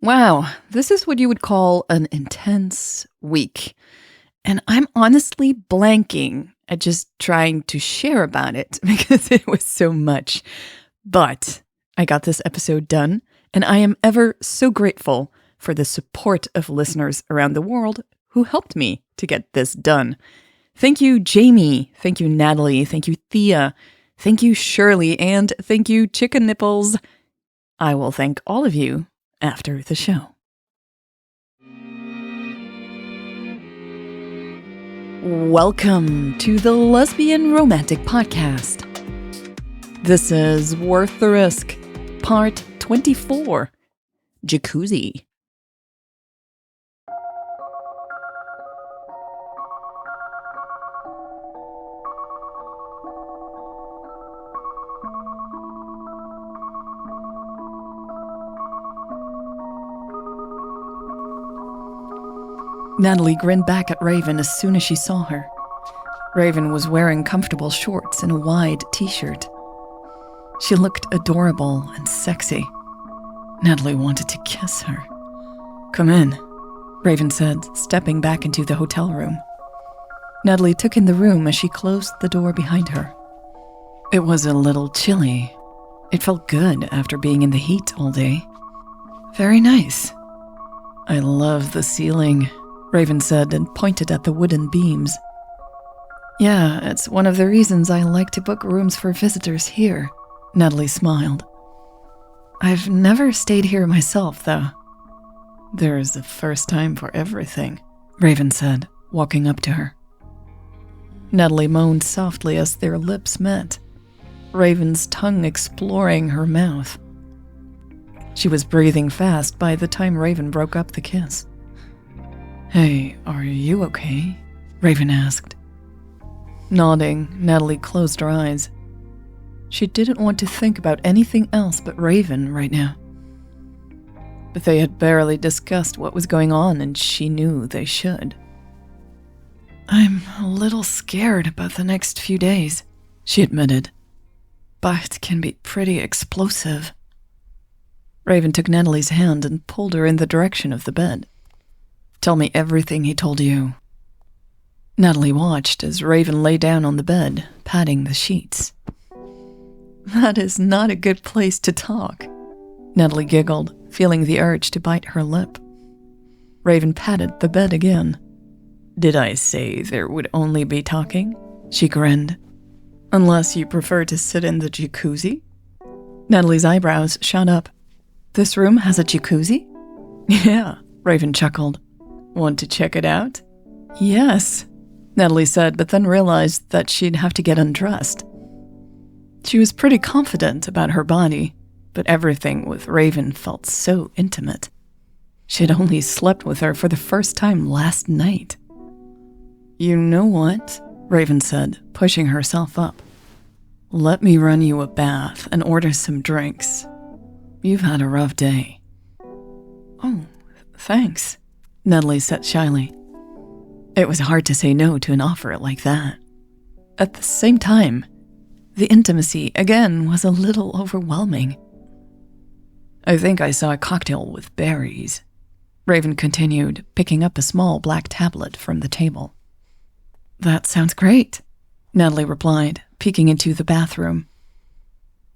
Wow, this is what you would call an intense week. And I'm honestly blanking at just trying to share about it because it was so much. But I got this episode done, and I am ever so grateful for the support of listeners around the world who helped me to get this done. Thank you, Jamie. Thank you, Natalie. Thank you, Thea. Thank you, Shirley. And thank you, Chicken Nipples. I will thank all of you after the show. Welcome to the Lesbian Romantic podcast. This is Worth the Risk, part 24, Jacuzzi. Natalie grinned back at Raven as soon as she saw her. Raven was wearing comfortable shorts and a wide t-shirt. She looked adorable and sexy. Natalie wanted to kiss her. "Come in," Raven said, stepping back into the hotel room. Natalie took in the room as she closed the door behind her. It was a little chilly. It felt good after being in the heat all day. Very nice. "I love the ceiling," Raven said and pointed at the wooden beams. "Yeah, it's one of the reasons I like to book rooms for visitors here," Natalie smiled. "I've never stayed here myself, though." "There's a first time for everything," Raven said, walking up to her. Natalie moaned softly as their lips met, Raven's tongue exploring her mouth. She was breathing fast by the time Raven broke up the kiss. "Hey, are you okay?" Raven asked. Nodding, Natalie closed her eyes. She didn't want to think about anything else but Raven right now. But they had barely discussed what was going on, and she knew they should. "I'm a little scared about the next few days," she admitted. "But it can be pretty explosive." Raven took Natalie's hand and pulled her in the direction of the bed. "Tell me everything he told you." Natalie watched as Raven lay down on the bed, patting the sheets. "That is not a good place to talk," Natalie giggled, feeling the urge to bite her lip. Raven patted the bed again. "Did I say there would only be talking?" She grinned. "Unless you prefer to sit in the jacuzzi?" Natalie's eyebrows shot up. "This room has a jacuzzi?" "Yeah," Raven chuckled. "Want to check it out?" "Yes," Natalie said, but then realized that she'd have to get undressed. She was pretty confident about her body, but everything with Raven felt so intimate. She'd only slept with her for the first time last night. "You know what?" Raven said, pushing herself up. "Let me run you a bath and order some drinks. You've had a rough day." "Oh, thanks," Natalie said shyly. It was hard to say no to an offer like that. At the same time, the intimacy, again, was a little overwhelming. "I think I saw a cocktail with berries," Raven continued, picking up a small black tablet from the table. "That sounds great," Natalie replied, peeking into the bathroom.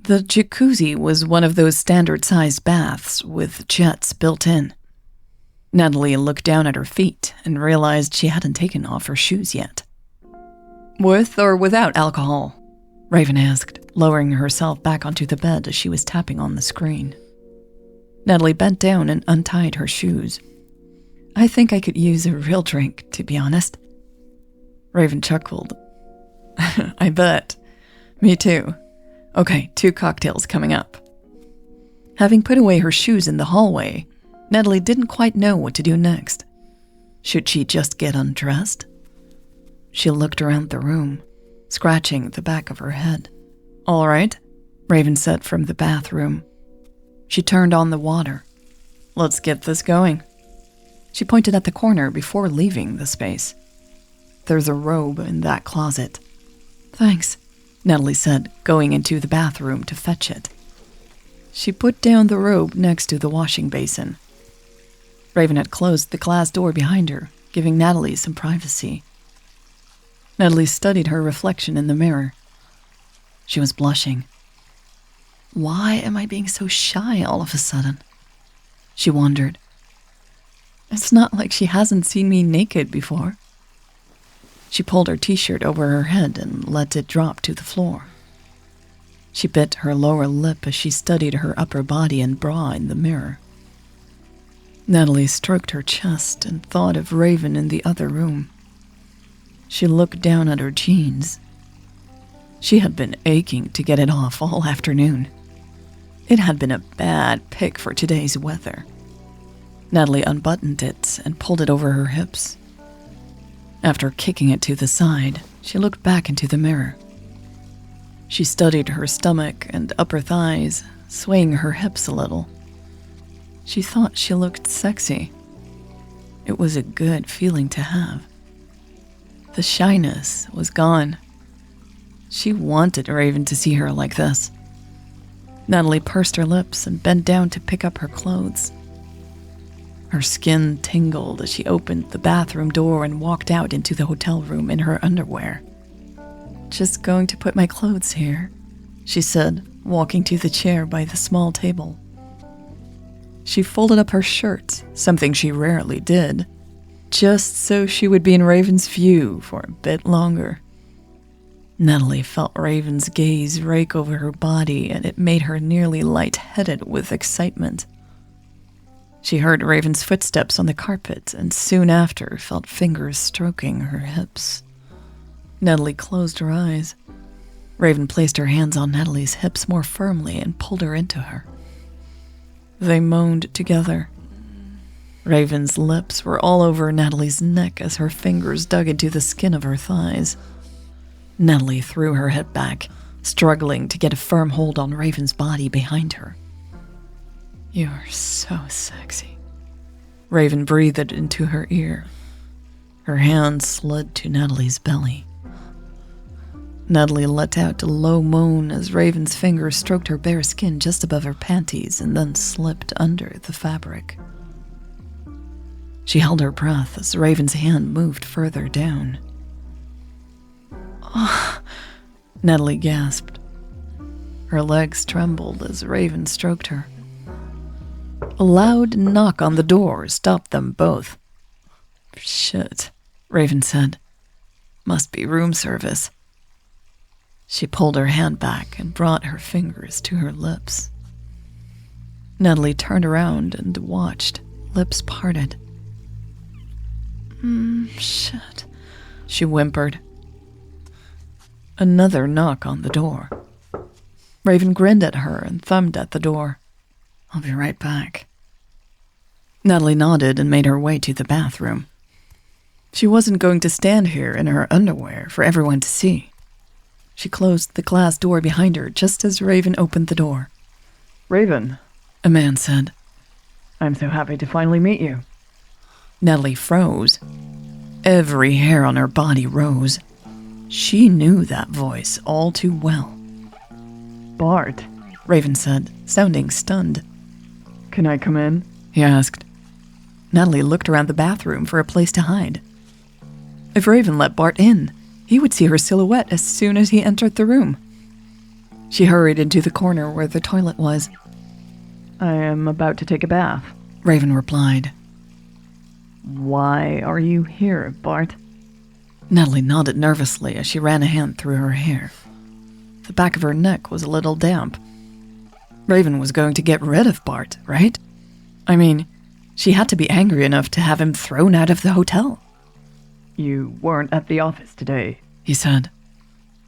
The jacuzzi was one of those standard-sized baths with jets built in. Natalie looked down at her feet and realized she hadn't taken off her shoes yet. "With or without alcohol?" Raven asked, lowering herself back onto the bed as she was tapping on the screen. Natalie bent down and untied her shoes. "I think I could use a real drink, to be honest." Raven chuckled. "I bet. Me too. Okay, 2 cocktails coming up." Having put away her shoes in the hallway, Natalie didn't quite know what to do next. Should she just get undressed? She looked around the room, scratching the back of her head. "All right," Raven said from the bathroom. She turned on the water. "Let's get this going." She pointed at the corner before leaving the space. "There's a robe in that closet." "Thanks," Natalie said, going into the bathroom to fetch it. She put down the robe next to the washing basin. Raven had closed the glass door behind her, giving Natalie some privacy. Natalie studied her reflection in the mirror. She was blushing. Why am I being so shy all of a sudden? She wondered. It's not like she hasn't seen me naked before. She pulled her t-shirt over her head and let it drop to the floor. She bit her lower lip as she studied her upper body and bra in the mirror. Natalie stroked her chest and thought of Raven in the other room. She looked down at her jeans. She had been aching to get it off all afternoon. It had been a bad pick for today's weather. Natalie unbuttoned it and pulled it over her hips. After kicking it to the side, she looked back into the mirror. She studied her stomach and upper thighs, swaying her hips a little. She thought she looked sexy. It was a good feeling to have. The shyness was gone. She wanted Raven to see her like this. Natalie pursed her lips and bent down to pick up her clothes. Her skin tingled as she opened the bathroom door and walked out into the hotel room in her underwear. Just going to put my clothes here, she said, walking to the chair by the small table. She folded up her shirt, something she rarely did, just so she would be in Raven's view for a bit longer. Natalie felt Raven's gaze rake over her body, and it made her nearly lightheaded with excitement. She heard Raven's footsteps on the carpet, and soon after felt fingers stroking her hips. Natalie closed her eyes. Raven placed her hands on Natalie's hips more firmly and pulled her into her. They moaned together. Raven's lips were all over Natalie's neck as her fingers dug into the skin of her thighs. Natalie threw her head back, struggling to get a firm hold on Raven's body behind her. "You're so sexy," Raven breathed into her ear. Her hand slid to Natalie's belly. Natalie let out a low moan as Raven's fingers stroked her bare skin just above her panties and then slipped under the fabric. She held her breath as Raven's hand moved further down. "Oh," Natalie gasped. Her legs trembled as Raven stroked her. A loud knock on the door stopped them both. "Shit," Raven said. "Must be room service." She pulled her hand back and brought her fingers to her lips. Natalie turned around and watched, lips parted. Shit," she whimpered. Another knock on the door. Raven grinned at her and thumbed at the door. "I'll be right back." Natalie nodded and made her way to the bathroom. She wasn't going to stand here in her underwear for everyone to see. She closed the glass door behind her just as Raven opened the door. "Raven," a man said. "I'm so happy to finally meet you." Natalie froze. Every hair on her body rose. She knew that voice all too well. "Bart," Raven said, sounding stunned. "Can I come in?" he asked. Natalie looked around the bathroom for a place to hide. If Raven let Bart in, he would see her silhouette as soon as he entered the room. She hurried into the corner where the toilet was. "I am about to take a bath," Raven replied. "Why are you here, Bart?" Natalie nodded nervously as she ran a hand through her hair. The back of her neck was a little damp. Raven was going to get rid of Bart, right? I mean, she had to be angry enough to have him thrown out of the hotel. "You weren't at the office today," he said.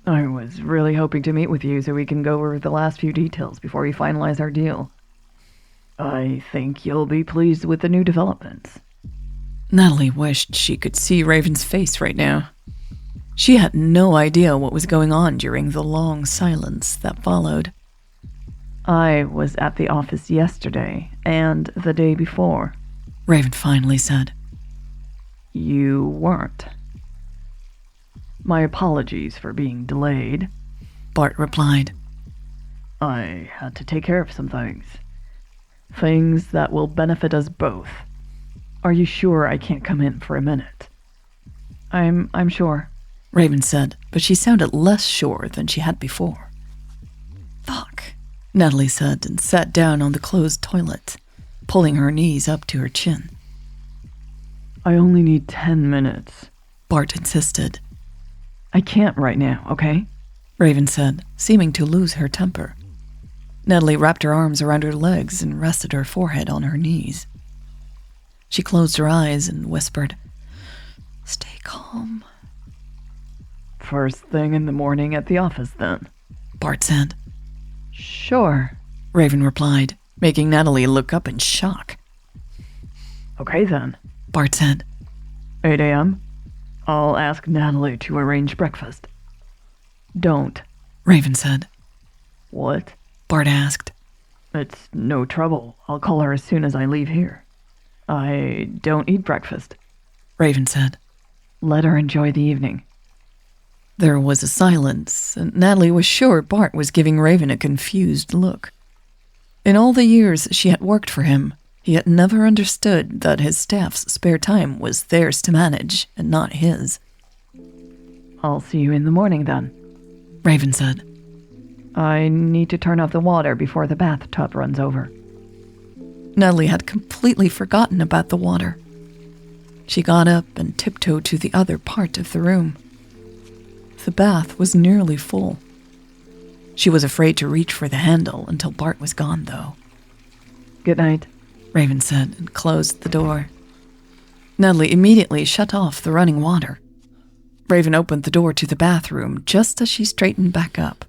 "I was really hoping to meet with you so we can go over the last few details before we finalize our deal. I think you'll be pleased with the new developments." Natalie wished she could see Raven's face right now. She had no idea what was going on during the long silence that followed. "I was at the office yesterday and the day before," Raven finally said. "You weren't." "My apologies for being delayed," Bart replied. "I had to take care of some things. Things that will benefit us both." Are you sure I can't come in for a minute? I'm sure, Raven said, but she sounded less sure than she had before. Fuck, Natalie said and sat down on the closed toilet, pulling her knees up to her chin. I only need 10 minutes, Bart insisted. I can't right now, okay? Raven said, seeming to lose her temper. Natalie wrapped her arms around her legs and rested her forehead on her knees. She closed her eyes and whispered, "Stay calm." First thing in the morning at the office, then, Bart said. Sure, Raven replied, making Natalie look up in shock. Okay then, Bart said. 8 a.m.? I'll ask Natalie to arrange breakfast. Don't, Raven said. What? Bart asked. It's no trouble. I'll call her as soon as I leave here. I don't eat breakfast, Raven said. Let her enjoy the evening. There was a silence, and Natalie was sure Bart was giving Raven a confused look. In all the years she had worked for him, he had never understood that his staff's spare time was theirs to manage and not his. I'll see you in the morning then, Raven said. I need to turn off the water before the bathtub runs over. Natalie had completely forgotten about the water. She got up and tiptoed to the other part of the room. The bath was nearly full. She was afraid to reach for the handle until Bart was gone, though. Good night, Raven said and closed the door. Natalie immediately shut off the running water. Raven opened the door to the bathroom just as she straightened back up.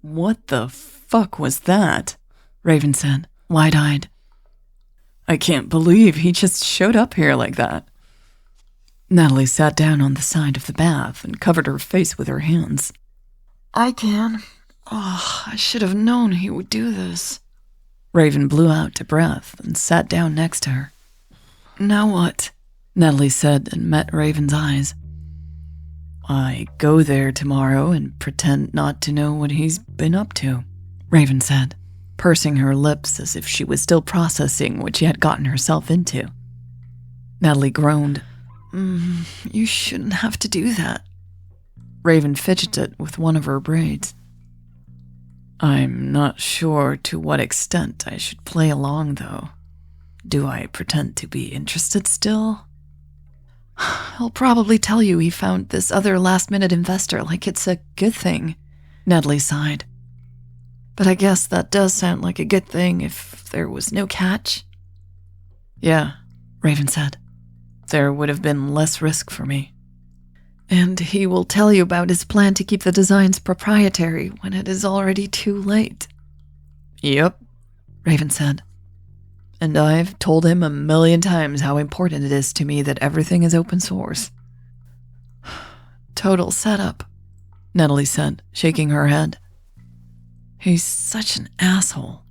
"What the fuck was that?" Raven said, wide-eyed. "I can't believe he just showed up here like that." Natalie sat down on the side of the bath and covered her face with her hands. "I can. Oh, I should have known he would do this." Raven blew out a breath and sat down next to her. "Now what?" Natalie said and met Raven's eyes. "I go there tomorrow and pretend not to know what he's been up to," Raven said, pursing her lips as if she was still processing what she had gotten herself into. Natalie groaned. You shouldn't have to do that." Raven fidgeted with one of her braids. "I'm not sure to what extent I should play along, though. Do I pretend to be interested still?" "He'll probably tell you he found this other last-minute investor like it's a good thing," Natalie sighed. "But I guess that does sound like a good thing if there was no catch." "Yeah," Raven said. "There would have been less risk for me." "And he will tell you about his plan to keep the designs proprietary when it is already too late." "Yep," Raven said. "And I've told him 1,000,000 times how important it is to me that everything is open source." "Total setup," Natalie said, shaking her head. "He's such an asshole.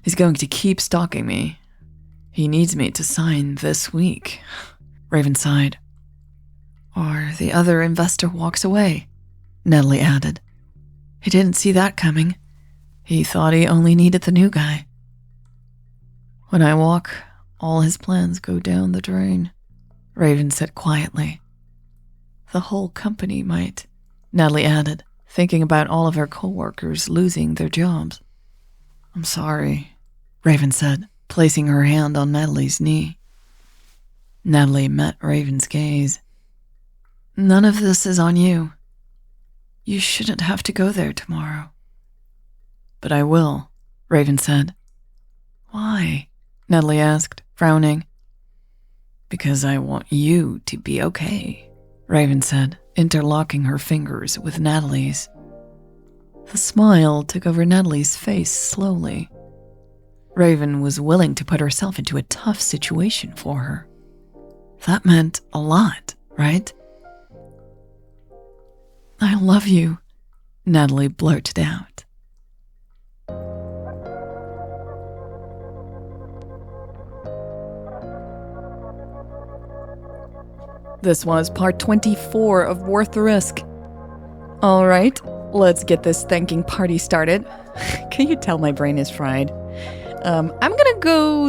He's going to keep stalking me. He needs me to sign this week." Raven sighed. "Or the other investor walks away," Natalie added. "He didn't see that coming. He thought he only needed the new guy." "When I walk, all his plans go down the drain," Raven said quietly. "The whole company might," Natalie added, thinking about all of her co-workers losing their jobs. "I'm sorry," Raven said, placing her hand on Natalie's knee. Natalie met Raven's gaze. "None of this is on you. You shouldn't have to go there tomorrow." "But I will," Raven said. "Why?" Natalie asked, frowning. "Because I want you to be okay," Raven said, interlocking her fingers with Natalie's. The smile took over Natalie's face slowly. Raven was willing to put herself into a tough situation for her. That meant a lot, right? "I love you," Natalie blurted out. This was part 24 of Worth the Risk. All right, let's get this thanking party started. Can you tell my brain is fried? I'm gonna go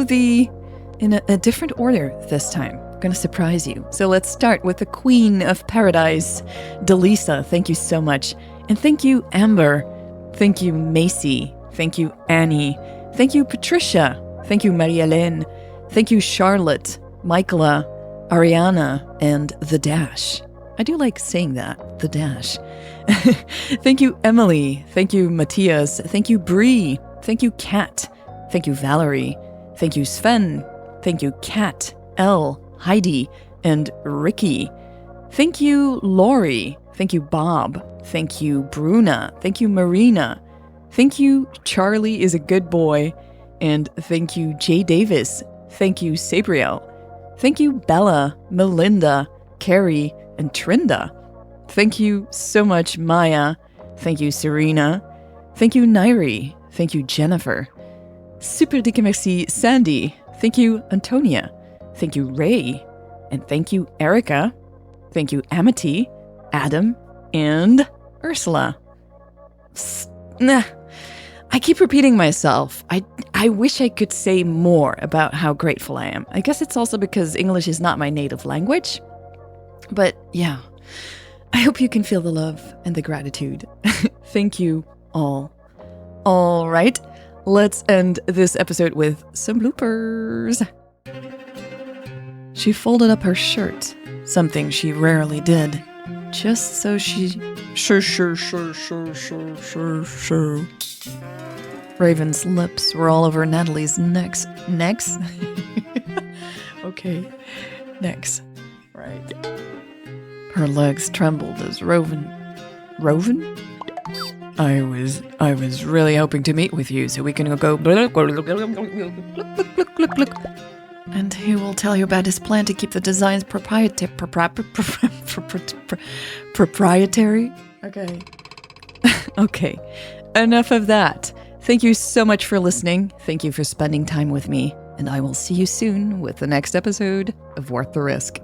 in a different order this time. I'm gonna surprise you. So let's start with the Queen of Paradise, Delisa. Thank you so much. And thank you, Amber. Thank you, Macy. Thank you, Annie. Thank you, Patricia. Thank you, Marie-Hélène. Thank you, Charlotte, Michaela, Ariana, and The Dash. I do like saying that, The Dash. Thank you, Emily. Thank you, Matthias. Thank you, Bree. Thank you, Kat. Thank you, Valerie. Thank you, Sven. Thank you, Kat, Elle, Heidi, and Ricky. Thank you, Lori. Thank you, Bob. Thank you, Bruna. Thank you, Marina. Thank you, Charlie is a good boy. And thank you, Jay Davis. Thank you, Sabriel. Thank you, Bella, Melinda, Carrie, and Trinda. Thank you so much, Maya. Thank you, Serena. Thank you, Nairi. Thank you, Jennifer. Super dikke merci, Sandy. Thank you, Antonia. Thank you, Ray. And thank you, Erica. Thank you, Amity, Adam, and Ursula. I keep repeating myself. I wish I could say more about how grateful I am. I guess it's also because English is not my native language. But yeah, I hope you can feel the love and the gratitude. Thank you all. All right, let's end this episode with some bloopers. She folded up her shirt, something she rarely did, just so she... Sure. Raven's lips were all over Natalie's necks. Okay, necks. Right. Her legs trembled as Roven? I was really hoping to meet with you so we can go and he will tell you about his plan to keep the designs proprietary. Okay. Okay. Enough of that. Thank you so much for listening. Thank you for spending time with me. And I will see you soon with the next episode of Worth the Risk.